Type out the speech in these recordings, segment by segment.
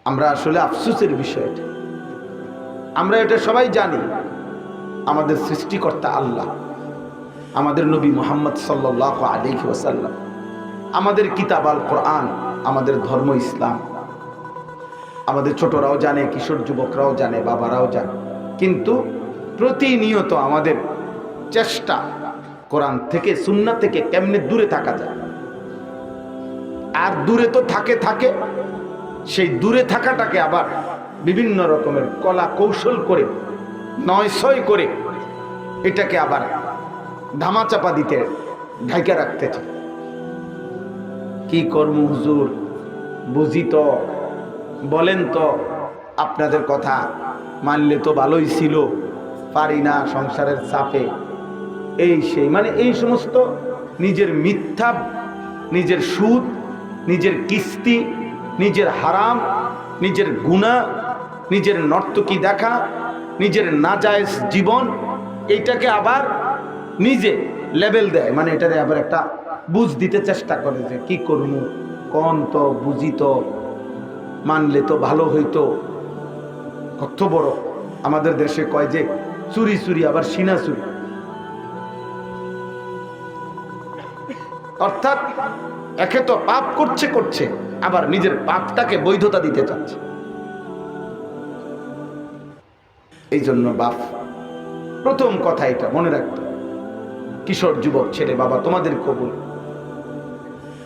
আমরা আসলে আফসোসের বিষয়, আমরা এটা সবাই জানি, আমাদের সৃষ্টিকর্তা আল্লাহ, আমাদের নবী মুহাম্মদ সাল্লাল্লাহু আলাইহি ওয়াসাল্লাম, আমাদের কিতাব আল কোরআন, আমাদের ধর্ম ইসলাম, আমাদের ছোটরাও জানে, কিশোর যুবকরাও জানে, বাবারাও জানে। কিন্তু প্রতিনিয়ত আমাদের চেষ্টা কোরআন থেকে, সুন্নাহ থেকে কেমনে দূরে থাকা যায়। আর দূরে তো থাকে, সেই দূরে থাকাটাকে আবার বিভিন্ন রকমের কলা কৌশল করে, নয়ছয় করে এটাকে আবার ধামাচাপা দিতে, ঢাইকা রাখতে চায়। কি কর্ম হুজুর, বুঝি তো, বলেন তো, আপনাদের কথা মানলে তো ভালোই ছিল, পারি না সংসারের চাপে, এই সেই, মানে এই সমস্ত নিজের মিথ্যা, নিজের সুদ, নিজের কিস্তি, নিজের হারাম, নিজের গুনাহ, নিজের নর্তকী দেখা, নিজের নাজায়েজ জীবন, এইটাকে আবার নিজে লেভেল দেয়, মানে এটারে আবার একটা বুঝ দিতে চেষ্টা করে যে কি করুন, কোন তো বুঝি তো, মানলে তো ভালো হইতো। কত বড় আমাদের দেশে কয় যে চুরি চুরি আবার সিনা চুরি, অর্থাৎ একে তো পাপ করছে আবার নিজের পাপটাকে বৈধতা দিতে চাচ্ছে। এই জন্য বাপ, প্রথম কথা এটা মনে রাখতে, কিশোর যুবক ছেলে বাবা, তোমাদের কবুল,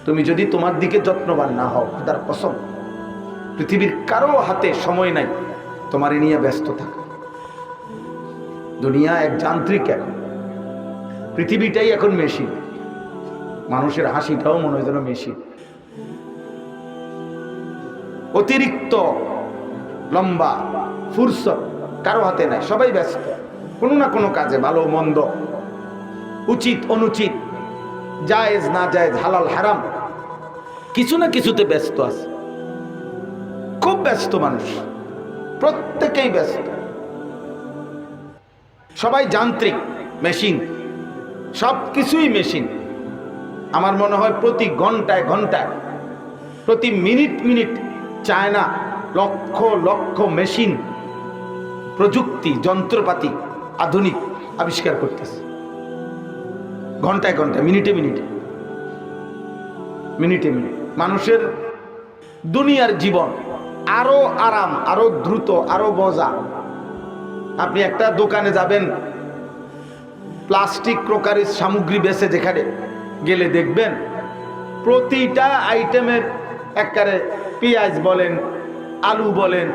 তুমি যদি তোমার দিকে যত্নবান না হও, খোদার কসম পৃথিবীর কারো হাতে সময় নাই তোমার এ নিয়ে ব্যস্ত থাকা। দুনিয়া এক যান্ত্রিক, এখন পৃথিবীটাই এখন মেশিন, মানুষের হাসিটাও মনে হয় যেন মেশিন। অতিরিক্ত লম্বা ফুরসত কারো হাতে নাই, সবাই ব্যস্ত কোনো না কোনো কাজে, ভালো মন্দ, উচিত অনুচিত, জায়েজ না জায়েজ, হালাল হারাম, কিছু না কিছুতে ব্যস্ত আছে। খুব ব্যস্ত মানুষ, প্রত্যেকেই ব্যস্ত, সবাই যান্ত্রিক, মেশিন, সব কিছুই মেশিন। আমার মনে হয় প্রতি ঘন্টায় ঘন্টায়, প্রতি minute China lakh lakh machine, প্রযুক্তি, যন্ত্রপাতি আধুনিক আবিষ্কার করতেছে, ঘন্টায় ঘন্টায়, মিনিটে মিনিটে। মানুষের দুনিয়ার জীবন আরো আরাম, আরো দ্রুত, আরো মজা। আপনি একটা দোকানে যাবেন, প্লাস্টিক ক্রোকারিজ সামগ্রী বেচে, যেখানে গেলে দেখবেন প্রতিটা আইটেমের একবারে পেঁয়াজ বলেন, আলু বলেন,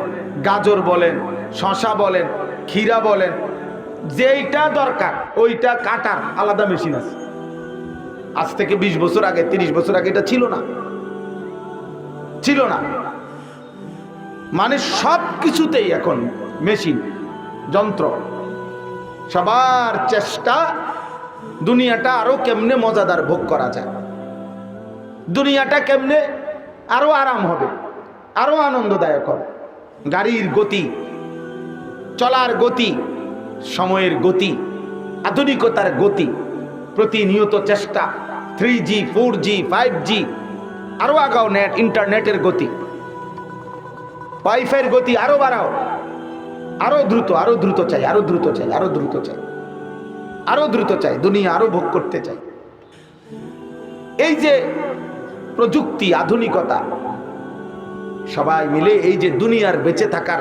গাজর বলেন, শসা বলেন, ক্ষীরা বলেন, যেইটা দরকার ওইটা কাটার আলাদা মেশিন আছে। আজ থেকে 20 বছর আগে, 30 বছর আগে এটা ছিল না। মানে সব কিছুতেই এখন মেশিন, যন্ত্র। সবার চেষ্টা দুনিয়াটা আরো কেমনে মজাদার ভোগ করা যায়, দুনিয়াটা কেমনে আরো আরাম হবে, আরো আনন্দদায়ক হবে। গাড়ির গতি, চলার গতি, সময়ের গতি, আধুনিকতার গতি, প্রতিনিয়ত চেষ্টা, 3G 4G 5G, আরো আগাও, নেট, ইন্টারনেটের গতি, ওয়াইফাইয়ের গতি আরো বাড়াও, আরো দ্রুত চাই, দুনিয়া আরো ভোগ করতে চাই। এই যে প্রযুক্তি, আধুনিকতা, সবাই মিলে এই যে দুনিয়ার বেঁচে থাকার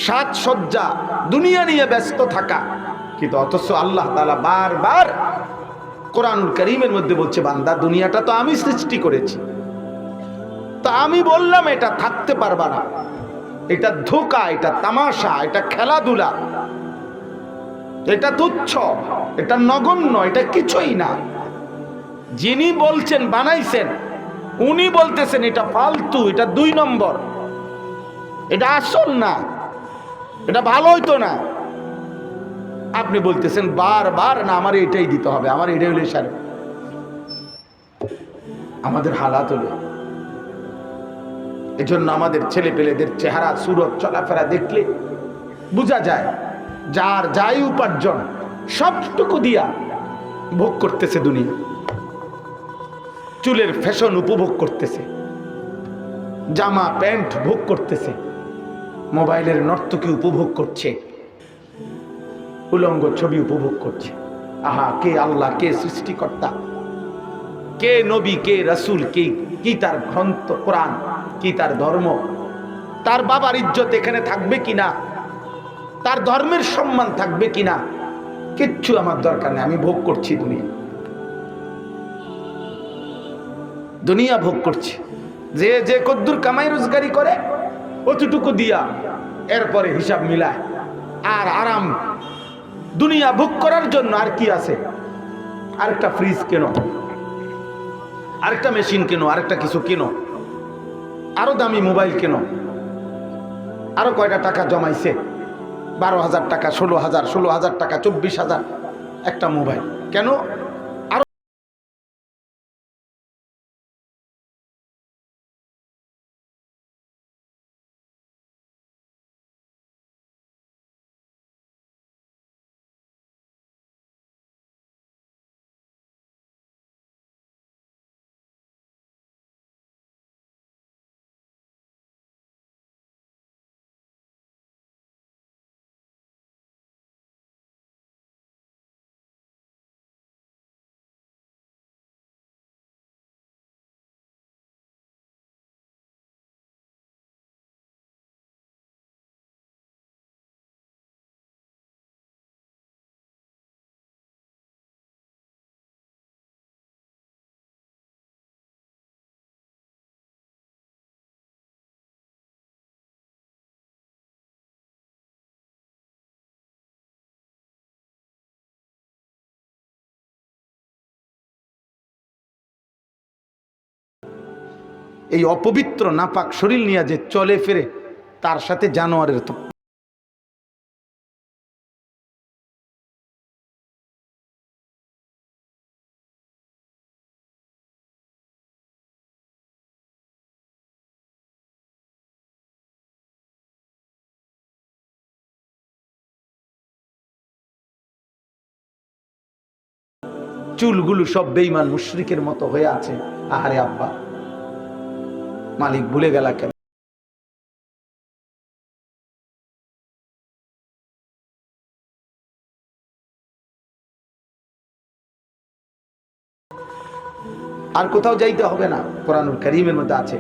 সাজসজ্জা, দুনিয়া নিয়ে ব্যস্ত থাকা, কিন্তু অথচ আল্লাহ তাআলা বারবার কোরআনুল কারীমের মধ্যে বলছে, বান্দা দুনিয়াটা তো আমি সৃষ্টি করেছি, তা আমি বললাম এটা থাকতে পারবা না, এটা ধোঁকা, এটা তামাশা, এটা খেলাধুলা, এটা তুচ্ছ, এটা নগণ্য, এটা কিছুই না। যিনি বলছেন, বানাইছেন, উনি বলতেছেন এটা ফালতু, এটা 2 নম্বর, এটা আসল না, এটা ভালো হইতো না। আপনি বলতেছেন বারবার, না আমার এটাই দিতে হবে, আমার এটাই হলে সারে। আমাদের হালাত হলো, এজন্য আমাদের ছেলে পেলেদের চেহারা, সুরত, চলাফেরা দেখলে বোঝা যায় যার যাই উপার্জন সবটুকু দিয়া ভোগ করতেছে দুনিয়া, চুলের ফ্যাশন উপভোগ করতেছে, জামা প্যান্ট ভোগ করতেছে, মোবাইলের নর্তকী উপভোগ করছে, উলঙ্গ ছবি উপভোগ করছে। আহা, কে আল্লাহ, কে সৃষ্টিকর্তা, কে নবী, কে রাসূল, কি তার গ্রন্থ কোরআন, কি তার ধর্ম, তার বাবার ইজ্জত এখানে থাকবে কিনা, তার ধর্মের সম্মান থাকবে কিনা, কিচ্ছু আমার দরকার নেই। আমি ভোগ করছি দুনিয়া ভোগ করছি। যে যে কদ্দুর কামাই রোজগারি করে অতটুকু দিয়া এরপরে হিসাব মিলায় আর আরাম। দুনিয়া ভোগ করার জন্য আর কি আছে? আরেকটা ফ্রিজ কেন, আরেকটা মেশিন কেন, আরেকটা কিছু কেন, আরো দামি মোবাইল কেন, আরো কয়টা টাকা জমাইছে, 12,000 টাকা, 16,000, 16,000 টাকা, 24,000 একটা মোবাইল কেন? আরো এই অপবিত্র নাপাক শরীর নিয়ে যে চলে ফিরে, তার সাথে জানোয়ারের তো চুলগুলো সব বেঈমান মুশরিকের মতো হয়ে আছে। আহারে আব্বা, মালিক ভুলে গেল কেন? আর কোথাও যাইতে হবে না, কোরআনুল কারীমের মধ্যে আছে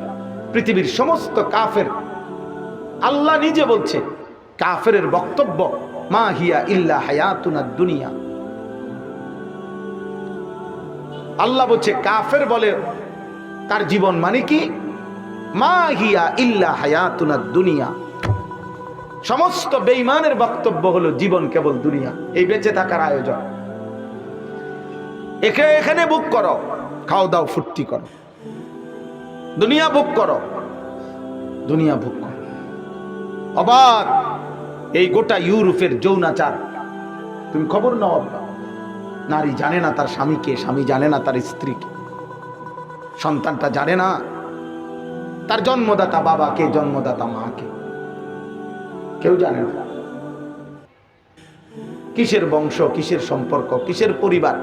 পৃথিবীর সমস্ত কাফের, আল্লাহ নিজে বলছে কাফেরের বক্তব্য মা হিয়া ইল্লা হায়াতুনা দুনিয়া। আল্লাহ বলছে কাফের বলে তার জীবন মানে কি? মা হিয়া ইল্লা হায়াতুনা দুনিয়া। সমস্ত বেঈমানের বক্তব্য হলো জীবন কেবল দুনিয়া, এই বেঁচে থাকার আয়োজন। এখানে বুক করো, খাও দাও ফুর্তি করো, দুনিয়া বুক করো, দুনিয়া বুক করো। অবাক এই গোটা ইউরোপের যৌনাচার, তুমি খবর নাও। নারী জানে না তার স্বামীকে, স্বামী জানে না তার স্ত্রীকে, সন্তানটা জানে না তার জন্মদাতা বাবাকে, জন্মদাতা মাকে, কেউ জানে না। কিসের বংশ, কিসের সম্পর্ক, কিসের পরিবার,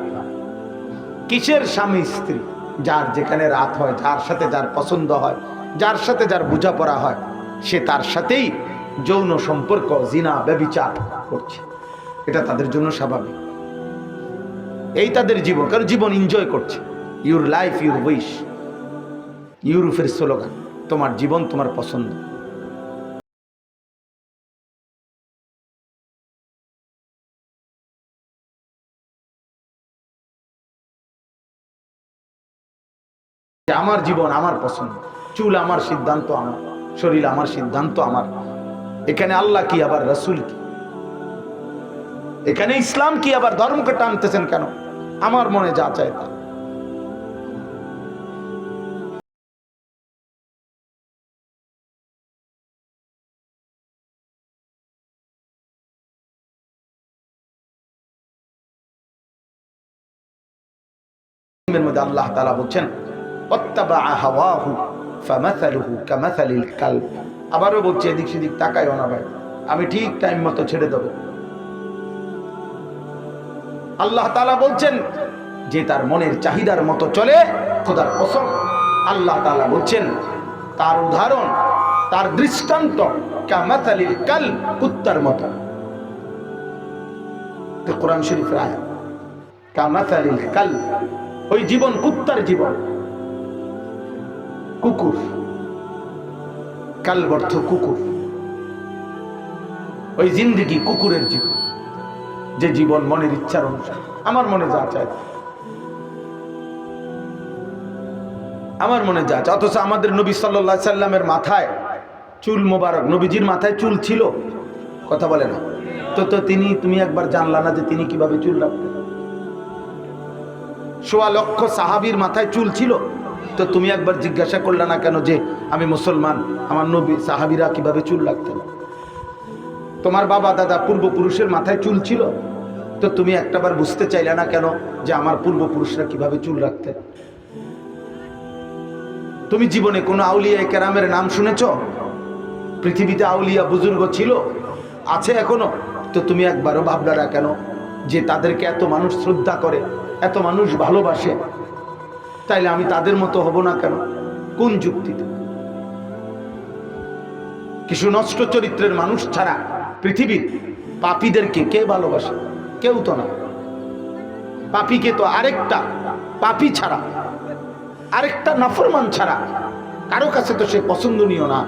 কিসের স্বামী স্ত্রী? যার যেখানে রাত হয়, যার সাথে যার পছন্দ হয়, যার সাথে যার বোঝাপড়া হয়, সে তার সাথেই যৌন সম্পর্ক, জিনা, ব্যভিচার করছে। এটা তাদের জন্য স্বাভাবিক, এই তাদের জীবন, কারণ জীবন এনজয় করছে। ইউর লাইফ ইউর উইশ, ইউরোপের স্লোগান, তোমার জীবন তোমার পছন্দ। আমার জীবন আমার পছন্দ, চুল আমার সিদ্ধান্ত, আমার শরীর আমার সিদ্ধান্ত, আমার। এখানে আল্লাহ কি আবার রাসূল কি? এখানে ইসলাম কি আবার ধর্মকে টানতেছেন কেন? আমার মনে যা চায় তা। এর মধ্যে আল্লাহ তাআলা বলছেন ওয়াত্তাবা হাওয়াহু ফামাসালুহু কামাসালিল কালব। আবারও বলছে এদিক সেদিক তাকায়ও না ভাই, আমি ঠিক টাইম মতো ছেড়ে দেব। আল্লাহ তাআলা বলছেন যে তার মনের চাহিদার মতো চলে, খোদার কসম আল্লাহ তাআলা বলছেন তার উদাহরণ, তার দৃষ্টান্ত কামাতালিল কাল, কুত্তার মতো। কোরআন শরীফের আয়াত, কামাতালিল কাল, ওই জীবন কুত্তার জীবন, কুকুর। কাল অর্থ কুকুর। ওই জিন্দেগি কুকুরের জীবন, যে জীবন মনের ইচ্ছার অনুসারে, আমার মনে যা চায়, আমার মনে যা চায়। অথচ আমাদের নবী সাল্লাল্লাহু আলাইহি সাল্লামের মাথায় চুল মোবারক, নবীজির মাথায় চুল ছিল, কথা বলে না তো তুমি একবার জানলা না যে তিনি কিভাবে চুল রাখতেন? ১.৫ লক্ষ সাহাবীর মাথায় চুল ছিল, তো তুমি একবার জিজ্ঞাসা করলে না কেন যে আমি মুসলমান, আমার নবী সাহাবীরা কিভাবে চুল রাখতেন? তোমার বাবা দাদা পূর্বপুরুষের মাথায় চুল ছিল, তো তুমি একটাবার বুঝতে চাইলে না কেন যে আমার পূর্বপুরুষরা কিভাবে চুল রাখতেন? তুমি জীবনে কোনো আউলিয়া কেরামের নাম শুনেছ? পৃথিবীতে আউলিয়া বুজুর্গ ছিল, আছে এখনো, তো তুমি একবারও ভাবলে না কেন যে তাদেরকে এত মানুষ শ্রদ্ধা করে, এত মানুষ ভালোবাসে, তাইলে আমি তাদের মতো হব না কেন? কোন যুক্তিতে? কিছু নষ্ট চরিত্রের মানুষ ছাড়া পৃথিবীর পাপীদেরকে কে ভালোবাসে? কেউ তো না। পাপীকে তো আরেকটা পাপী ছাড়া, আরেকটা নাফরমান ছাড়া কারো কাছে তো সে পছন্দনীয় না।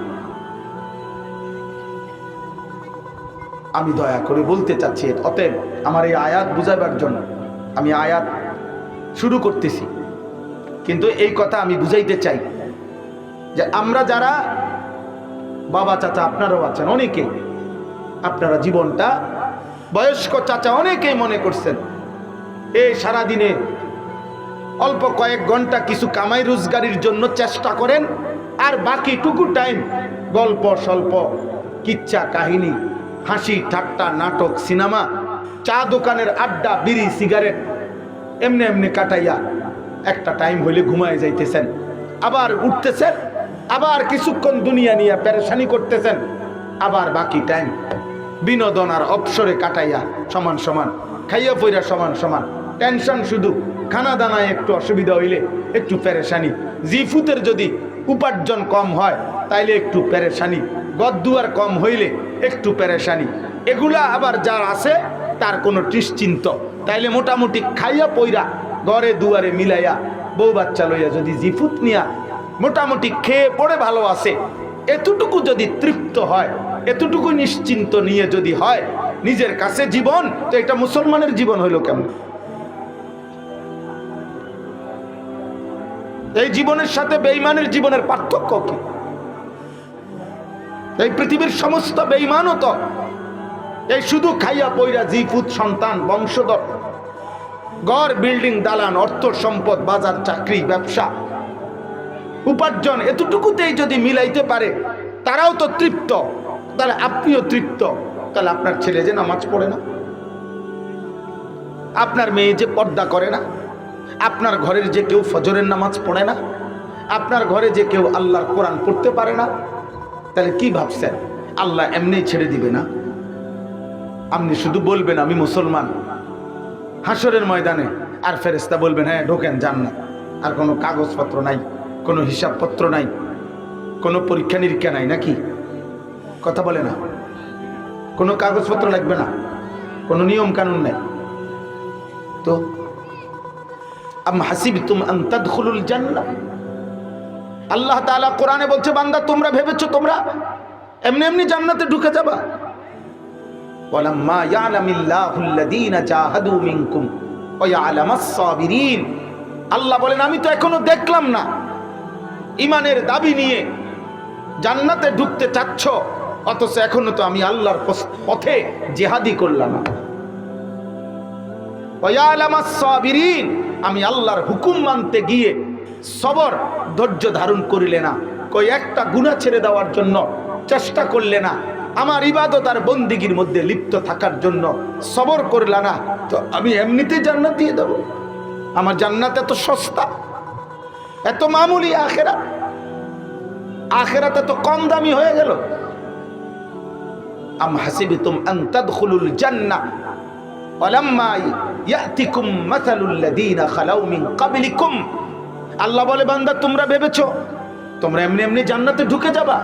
আমি দয়া করে বলতে চাচ্ছি, অতএব আমার এই আয়াত বুঝাবার জন্য আমি আয়াত শুরু করতেছি, কিন্তু এই কথা আমি বুঝাইতে চাই যে আমরা যারা বাবা চাচা, আপনারাও আছেন অনেকেই, আপনারা জীবনটা বয়স্ক চাচা অনেকেই মনে করছেন এই সারাদিনে অল্প কয়েক ঘন্টা কিছু কামাই রোজগারির জন্য চেষ্টা করেন, আর বাকিটুকু টাইম গল্প স্বল্প, কিচ্ছা কাহিনী, হাসি ঠাট্টা, নাটক, সিনেমা, চা দোকানের আড্ডা, বিড়ি সিগারেট, এমনি এমনি কাটাইয়া একটা টাইম হইলে ঘুমায় যাইতেছেন, আবার উঠতেছেন, আবার কিছুক্ষণ দুনিয়া নিয়ে পেরেশানি করতেছেন, আবার বাকি টাইম বিনোদন আর অবসরে কাটাইয়া সমান সমান, খাইয়া পইরা সমান সমান, টেনশন শুধু, খানা দানায় একটু অসুবিধা হইলে একটু পেরেশানি, জিফুতের যদি উপার্জন কম হয় তাইলে একটু পেরেশানি, গদ্দুয়ার কম হইলে একটু পেরেশানি, এগুলা আবার যার আছে তার কোনো নিশ্চিন্ত, তাইলে মোটামুটি খাইয়া পইরা ঘরে দুয়ারে মিলাইয়া বউ বাচ্চা লইয়া যদি জিফুত নিয়া মোটামুটি খেয়ে পড়ে ভালো আছে, এতটুকু যদি তৃপ্ত হয়, এতটুকু নিশ্চিন্ত নিয়ে যদি হয় নিজের কাছে জীবন, তো এটা মুসলমানের জীবন হইল কেমন? এই জীবনের সাথে বেঈমানের জীবনের পার্থক্য কি? এই পৃথিবীর সমস্ত বেঈমানও তো এই শুধু খাইয়া পইরা জিফুত, সন্তান, বংশধর, ঘর, বিল্ডিং, দালান, অর্থ সম্পদ, বাজার, চাকরি, ব্যবসা, উপার্জন, এতটুকুতেই যদি মিলাইতে পারে তারাও তো তৃপ্ত, তাহলে আপনিও তৃপ্ত। তাহলে আপনার ছেলে যে নামাজ পড়ে না, আপনার মেয়ে যে পর্দা করে না, আপনার ঘরের যে কেউ ফজরের নামাজ পড়ে না, আপনার ঘরে যে কেউ আল্লাহর কোরআন পড়তে পারে না, তাহলে কি ভাবছেন আল্লাহ এমনি ছেড়ে দিবে না? আপনি শুধু বলবেন আমি মুসলমান, হাসরের ময়দানে আর ফেরেশতা বলবেন হ্যাঁ ঢোকেন জান্নাত, আর কোনো কাগজপত্র নাই, কোনো হিসাবপত্র নাই, কোনো পরীক্ষা নিরীক্ষা নাই, নাকি? কথা বলে না, কোনো কাগজপত্র লাগবে না, কোনো নিয়ম কানুন নাই। তো আম হাসিবতুম আন তাদখুলুল জান্নাহ, আল্লাহ তাআলা কোরআনে বলছে বান্দা তোমরা ভেবেছো তোমরা এমনি এমনি জান্নাতে ঢুকে যাবা? ওয়ালাম্মা ইয়ালামিল্লাহুল্লাযীনা জাহাদু মিনকুম ওয়া ইয়ালামাস সাবিরিন, আল্লাহ বলেন আমি তো এখনো দেখলাম না ঈমানের দাবি নিয়ে জান্নাতে ঢুকতে চাচ্ছ, অথচ এখনো তো আমি আল্লাহর পথে জিহাদি করলাম না। ওয়া ইয়ালামাস সাবিরিন, আমি আল্লাহর হুকুম মানতে গিয়ে সবর, ধৈর্য ধারণ করিলে না, কই একটা গুনাহ ছেড়ে দেওয়ার জন্য চেষ্টা করলে না, আমার ইবাদত আর বন্দিগির মধ্যে লিপ্ত থাকার জন্য সবর করলা না, তো আমি এমনিতেই জান্নাত দিয়ে দেব? আমার জান্নাত এত সস্তা, এত মামুলি, আখেরাত, আখেরাত এত কম দামি হয়ে গেল? আম হাসিবতুম আন তাদখুলুল জান্নাহ ওয়ালাম্মা ইয়াতিকুম মাসালুল লাযীনা খালাউ মিন ক্বাবলিকুম, আল্লাহ বলে বান্দা তোমরা ভেবেছো তোমরা এমনি এমনি জান্নাতে ঢুকে যাবা।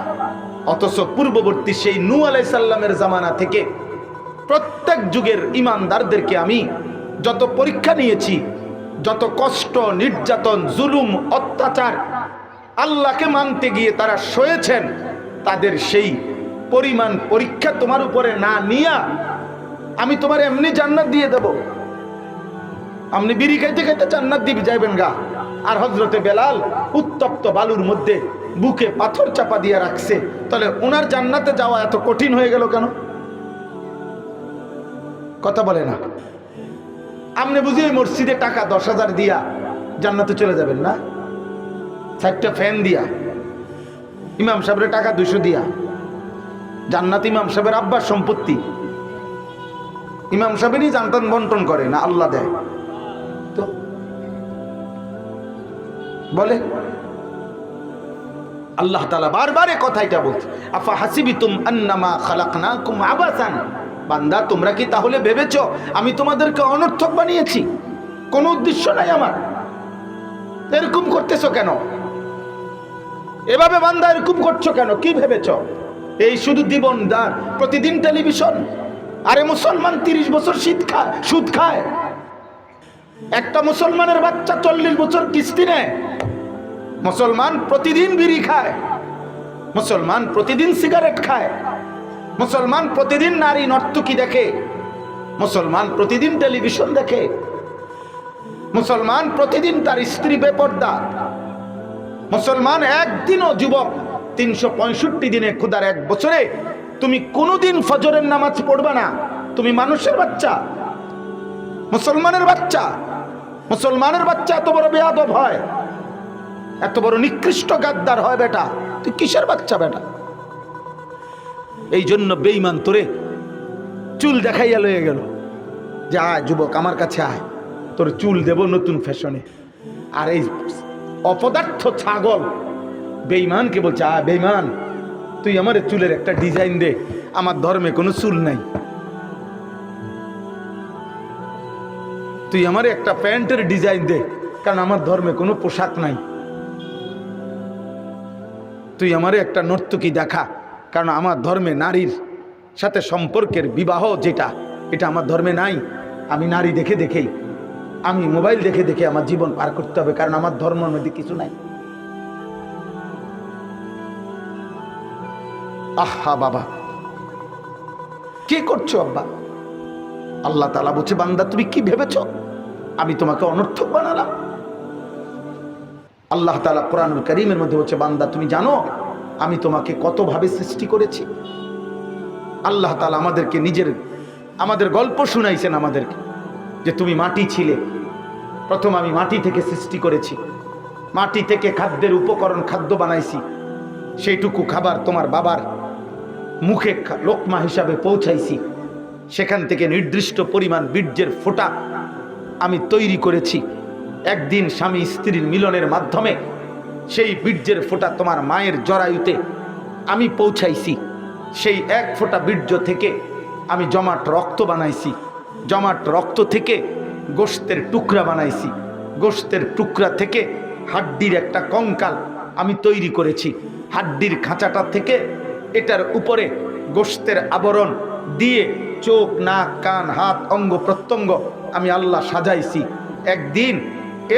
অথচ পূর্ববর্তী সেই নূহ আলাইহিস সালামের জামানা থেকে প্রত্যেক যুগের ঈমানদারদেরকে আমি যত পরীক্ষা নিয়েছি, যত কষ্ট, নির্যাতন, জুলুম, অত্যাচার আল্লাহকে মানতে গিয়ে তারা সয়েছেন, তাদের সেই পরিমাণ পরীক্ষা তোমার উপরে না নিয়া আমি তোমার এমনি জান্নাত দিয়ে দেব। আপনি বিড়ি খাইতে খাইতে জান্নাত দিয়ে যাইবেন গা, আর হযরতে বেলাল উত্তপ্ত বালুর মধ্যে বুকে পাথর চাপা দিয়ে রাখছে, তাহলে ওনার জান্নাতে যাওয়া এত কঠিন হয়ে গেল কেন? কথা বলে না। আপনি বুঝি ওই মসজিদে টাকা 10,000 দিয়া জান্নাতে চলে যাবেন না? 4টা ফ্যান দিয়া, ইমাম সাহেবের টাকা 200 দিয়া। জান্নাত ইমাম সাহেবের আব্বার সম্পত্তি, ইমাম সাহেবেরই জান্নাত বন্টন করে না, আল্লাহ দেয়। তো বলে আল্লাহ তাআলা বারবার এই কথাটা বলছে, আফা হাসিবিতুম আন্নামা খালাকনাকুম আবাসান। বান্দা, তোমরা কি তাহলে ভেবেছো আমি তোমাদেরকে অনর্থক বানিয়েছি? কোনো উদ্দেশ্য নাই আমার। এরকম করতেছো কেন? এভাবে বান্দা এরকম করছো কেন? কি ভেবেছো? এই শুধু জীবনদার, প্রতিদিন টেলিভিশন। আরে মুসলমান 30 বছর সুদ খায়। একটা মুসলমানের বাচ্চা 40 বছর কিস্তি নেয়। মুসলমান প্রতিদিন বিড়ি খায়, মুসলমান প্রতিদিন সিগারেট খায়, মুসলমান প্রতিদিন নারী নর্তকী দেখে, মুসলমান প্রতিদিন টেলিভিশন দেখে, মুসলমান প্রতিদিন তার স্ত্রী বেপর্দা, মুসলমান একদিনও যুবক 365 দিনে খুদার এক বছরে তুমি কোনোদিন ফজরের নামাজ পড়বা না। তুমি মানুষের বাচ্চা, মুসলমানের বাচ্চা। মুসলমানের বাচ্চা এত বড় বেয়াদব হয়, এত বড় নিকৃষ্ট গাদ্দার হয় বেটা? তুই কিসের বাচ্চা বেটা? এই জন্য বেঈমান তোরে চুল দেখাইয়া লয়ে গেল যে আয় যুবক আমার কাছে আয়, তোর চুল দেব নতুন ফ্যাশনে। আর এই অপদার্থ ছাগল বেঈমানকে বলছে, আয় বেঈমান, তুই আমার চুলের একটা ডিজাইন দে, আমার ধর্মে কোনো চুল নাই। তুই আমার একটা প্যান্টের ডিজাইন দে, কারণ আমার ধর্মে কোনো পোশাক নাই। তুই আমারে একটা নর্তকী দেখা, কারণ আমার ধর্মে নারীর সাথে সম্পর্কের বিবাহ যেটা, এটা আমার ধর্মে নাই। আমি নারী দেখে দেখেই, আমি মোবাইল দেখে দেখে আমার জীবন পার করতে হবে, কারণ আমার ধর্মের মধ্যে কিছু নাই। আহা বাবা, কি করছো আব্বা? আল্লাহ তাআলা বলছে, বান্দা তুমি কি ভেবেছো আমি তোমাকে অনর্থক বানালাম? আল্লাহ তাআলা কোরআনুল কারীমের মধ্যে বলছে, বান্দা তুমি জানো আমি তোমাকে কতভাবে সৃষ্টি করেছি? আল্লাহ তাআলা আমাদেরকে আমাদের গল্প শুনাইছেন আমাদেরকে, যে তুমি মাটি ছিলে, প্রথম আমি মাটি থেকে সৃষ্টি করেছি, মাটি থেকে খাদ্যের উপকরণ, খাদ্য বানাইছি, সেইটুকু খাবার তোমার বাবার মুখে লোকমা হিসাবে পৌঁছাইছি, সেখান থেকে নির্দিষ্ট পরিমাণ বীর্যের ফোঁটা আমি তৈরি করেছি। একদিন স্বামী স্ত্রীর মিলনের মাধ্যমে সেই বীর্যের ফোঁটা তোমার মায়ের জরায়ুতে আমি পৌঁছাইছি। সেই এক ফোঁটা বীর্য থেকে আমি জমাট রক্ত বানাইছি, জমাট রক্ত থেকে গোশতের টুকরা বানাইছি, গোশতের টুকরা থেকে হাড্ডির একটা কঙ্কাল আমি তৈরি করেছি, হাড্ডির খাঁচাটা থেকে এটার উপরে গোশতের আবরণ দিয়ে চোখ, নাক, কান, হাত, অঙ্গ প্রত্যঙ্গ আমি আল্লাহ সাজাইছি। একদিন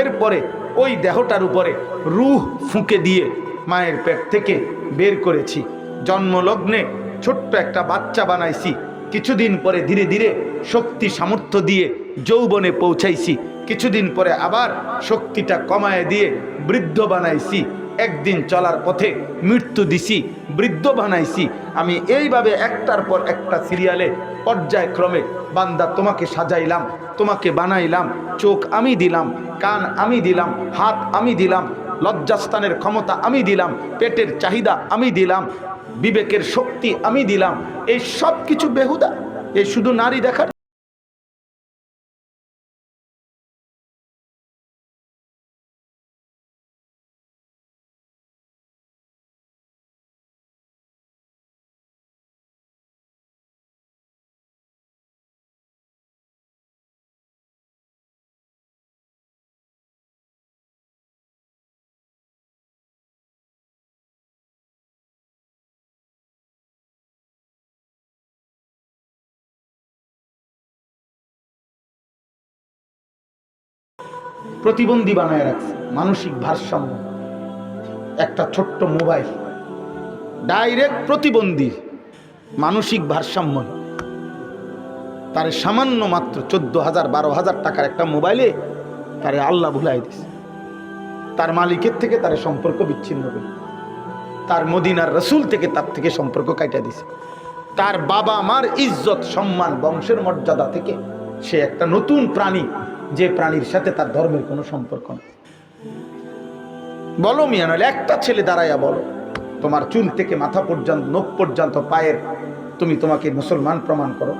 এরপরে ওই দেহটার উপরে রূহ ফুঁকে দিয়ে মায়ের পেট থেকে বের করেছি, জন্মলগ্নে ছোট্ট একটা বাচ্চা বানাইছি। কিছুদিন পরে ধীরে ধীরে শক্তি সামর্থ্য দিয়ে যৌবনে পৌঁছাইছি, কিছুদিন পরে আবার শক্তিটা কমায় দিয়ে বৃদ্ধ বানাইছি, একদিন চলার পথে মৃত্যু দিছি, বৃদ্ধ বানাইছি। আমি এইভাবে একটার পর একটা সিরিয়ালে পর্যায়ক্রমে বান্দা তোমাকে সাজাইলাম, তোমাকে বানাইলাম। চোখ আমি দিলাম, কান আমি দিলাম, হাত আমি দিলাম, লজ্জাস্থানের ক্ষমতা আমি দিলাম, পেটের চাহিদা আমি দিলাম, বিবেকের শক্তি আমি দিলাম। এই সব কিছু বেহুদা, এই শুধু নারী দেখার প্রতিবন্ধী বানায় রাখছে, মানসিক ভারসাম্য। একটা ছোট্ট মোবাইল ডাইরেক্ট প্রতিবন্ধী, মানসিক ভারসাম্য। তারে সামান্য মাত্র 14,000 12,000 টাকার একটা মোবাইলে তারে আল্লাহ ভুলাই দিছে। তার মালিকের থেকে তার সম্পর্ক বিচ্ছিন্ন করে, তার মদিনার রসুল থেকে তার থেকে সম্পর্ক কাটা দিছে। তার বাবা মার ইজ্জত সম্মান বংশের মর্যাদা থেকে সে একটা নতুন প্রাণী, যে প্রাণীর সাথে তার ধর্মের কোনো সম্পর্ক নেই। বলো মিয়া, নাহলে একটা ছেলে দাঁড়াইয়া বলো, তোমার চুল থেকে মাথা পর্যন্ত, নখ পর্যন্ত, পায়ের, তুমি তোমাকে মুসলমান প্রমাণ করো।